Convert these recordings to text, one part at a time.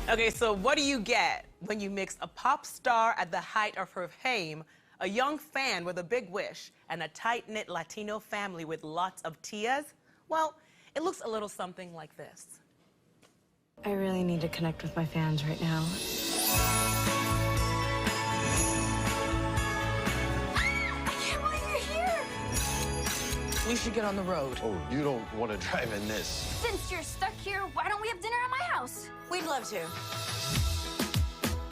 Okay, so what do you get when you mix a pop star at the height of her fame, a young fan with a big wish, and a tight-knit Latino family with lots of tias? Well, it looks a little something like this. I really need to connect with my fans right now. I can't believe you're here! We should get on the road. Oh, you don't want to drive in this. Since you're stuck here, why don't we have dinner at my house? We'd love to.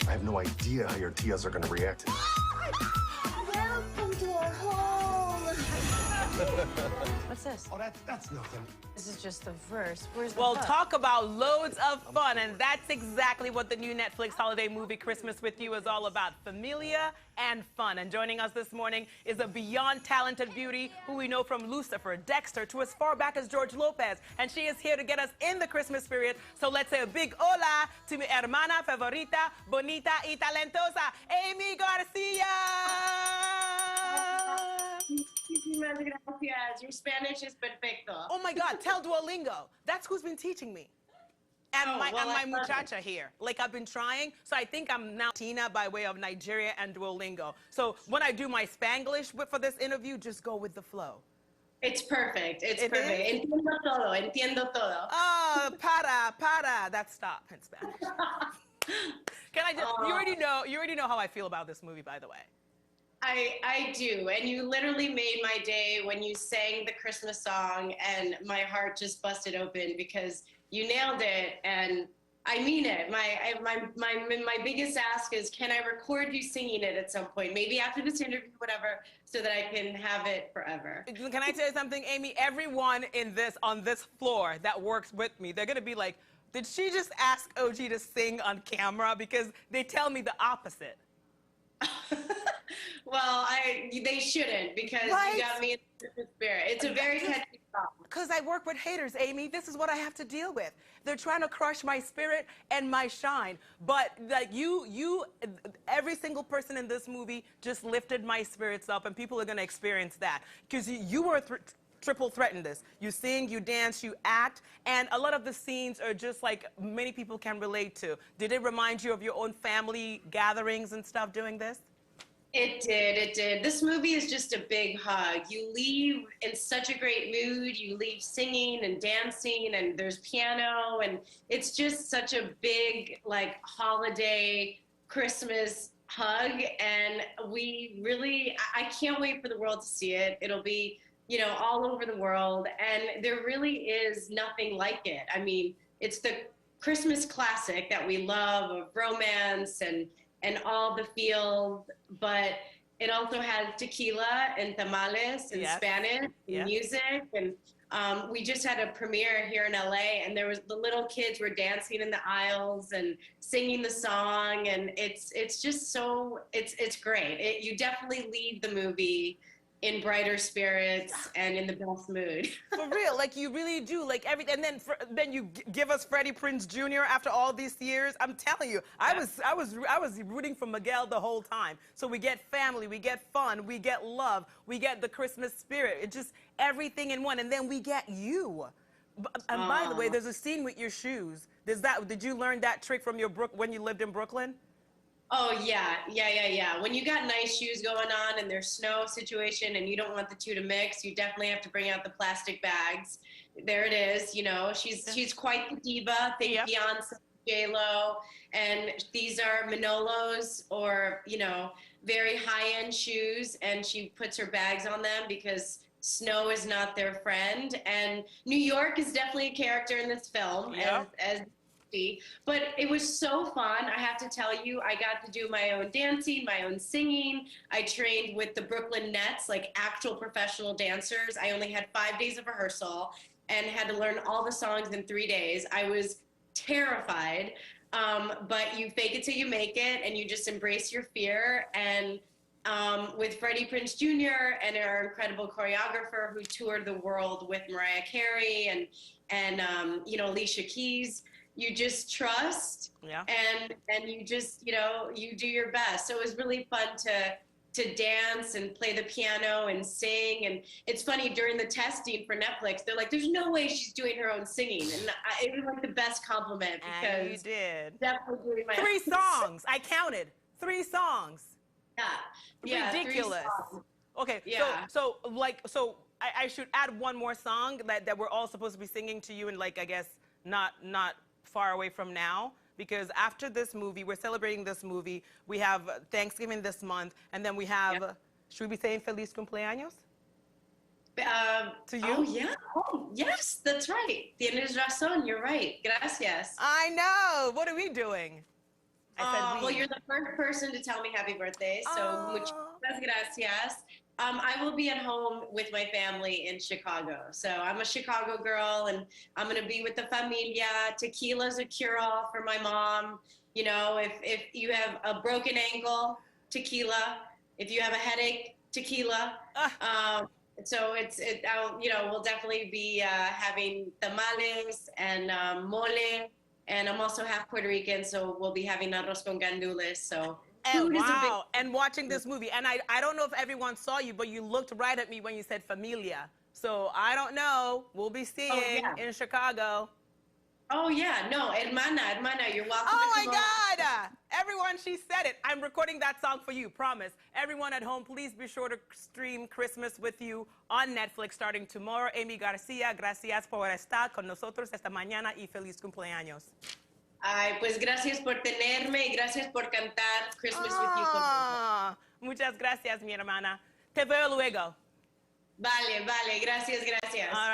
I have no idea how your tias are going to react. Welcome to our home. What's this? Oh, that's nothing. This is just the verse. Where's the Well, hook? talk about loads of fun, and that's exactly what the new Netflix holiday movie Christmas With You is all about, familia and fun. And joining us this morning is a beyond talented beauty who we know from Lucifer, Dexter, to as far back as George Lopez. And she is here to get us in the Christmas spirit. So let's say a big hola to mi hermana favorita, bonita y talentosa, Aimee Garcia! Muchísimas gracias. Your Spanish is perfecto. Oh my God, tell Duolingo. That's who's been teaching me. And Oh, my, well, and my I love muchacha here. Like, I've been trying, so I think I'm now Tina by way of Nigeria and Duolingo. So when I do my Spanglish for this interview, just go with the flow. It's perfect. It's It perfect. is? Entiendo todo. Entiendo todo. Oh, para. That's stop in Spanish. Can I just, you already know how I feel about this movie, by the way. I do. And you literally made my day when you sang the Christmas song, and my heart just busted open because you nailed it. And I mean it. My biggest ask is, can I record you singing it at some point? Maybe after this interview, whatever, so that I can have it forever. Can I tell you something, Amy? Everyone on this floor that works with me, they're gonna be like, did she just ask OG to sing on camera? Because they tell me the opposite. Well, they shouldn't, because What? you got me in the spirit. It's a very catchy song. Because I work with haters, Amy. This is what I have to deal with. They're trying to crush my spirit and my shine. But like every single person in this movie just lifted my spirits up, and people are going to experience that. Because you were triple threat in this. You sing, you dance, you act, and a lot of the scenes are just like many people can relate to. Did it remind you of your own family gatherings and stuff doing this? It did. This movie is just a big hug. You leave in such a great mood. You leave singing and dancing, and there's piano, and it's just such a big, like, holiday Christmas hug. And I can't wait for the world to see it. It'll be, all over the world. And there really is nothing like it. I mean, it's the Christmas classic that we love, of romance and all the feels, but it also has tequila and tamales and Yes. Spanish and Yes. music. And we just had a premiere here in LA, and the little kids were dancing in the aisles and singing the song, and it's just so, it's great. You definitely leave the movie in brighter spirits and in the best mood. For real, like you really do, like everything. And then you give us Freddie Prinze Jr. after all these years. I'm telling you, I was rooting for Miguel the whole time. So we get family, we get fun, we get love, we get the Christmas spirit. It's just everything in one. And then we get you. And by the way, there's a scene with your shoes. Did you learn that trick from when you lived in Brooklyn? Oh, yeah. When you got nice shoes going on and there's snow situation and you don't want the two to mix, you definitely have to bring out the plastic bags. There it is. She's quite the diva. Think Yep. Beyonce, J-Lo. And these are Manolos, or, very high-end shoes. And she puts her bags on them because snow is not their friend. And New York is definitely a character in this film, Yep. as but it was so fun. I have to tell you, I got to do my own dancing, my own singing. I trained with the Brooklyn Nets, like actual professional dancers. I only had 5 days of rehearsal and had to learn all the songs in 3 days. I was terrified, but you fake it till you make it, and you just embrace your fear. And with Freddie Prinze Jr. and our incredible choreographer who toured the world with Mariah Carey and Alicia Keys, you just trust, Yeah. and you just, you do your best. So it was really fun to dance and play the piano and sing. And it's funny, during the testing for Netflix, they're like, there's no way she's doing her own singing. And it was like the best compliment because And you did. definitely doing my 3 own songs. I counted. 3 songs. Yeah. 3 Ridiculous. songs. Okay, Yeah. so I should add one more song that we're all supposed to be singing to you, and like, I guess not far away from now, because after this movie, we're celebrating this movie. We have Thanksgiving this month, and then we have, should we be saying Feliz Cumpleaños? To you? Oh, yeah. Oh, yes, that's right. Tienes razón. You're right. Gracias. I know. What are we doing? I said we. Well, you're the first person to tell me happy birthday, so muchas gracias. I will be at home with my family in Chicago. So I'm a Chicago girl, and I'm going to be with the familia. Tequila's a cure-all for my mom. You know, if you have a broken ankle, tequila. If you have a headache, tequila. So we'll definitely be having tamales and mole. And I'm also half Puerto Rican, so we'll be having arroz con gandules. So food is a big... And watching this movie. And I don't know if everyone saw you, but you looked right at me when you said familia. So I don't know. We'll be seeing in Chicago. Oh, yeah. No, hermana, you're welcome. Oh, to my come on. God. Everyone, she said it. I'm recording that song for you, promise. Everyone at home, please be sure to stream Christmas with You on Netflix starting tomorrow. Aimee Garcia, gracias por estar con nosotros esta mañana y feliz cumpleaños. Ay, pues gracias por tenerme y gracias por cantar Christmas with You conmigo. Muchas gracias, mi hermana. Te veo luego. Vale, gracias. All right.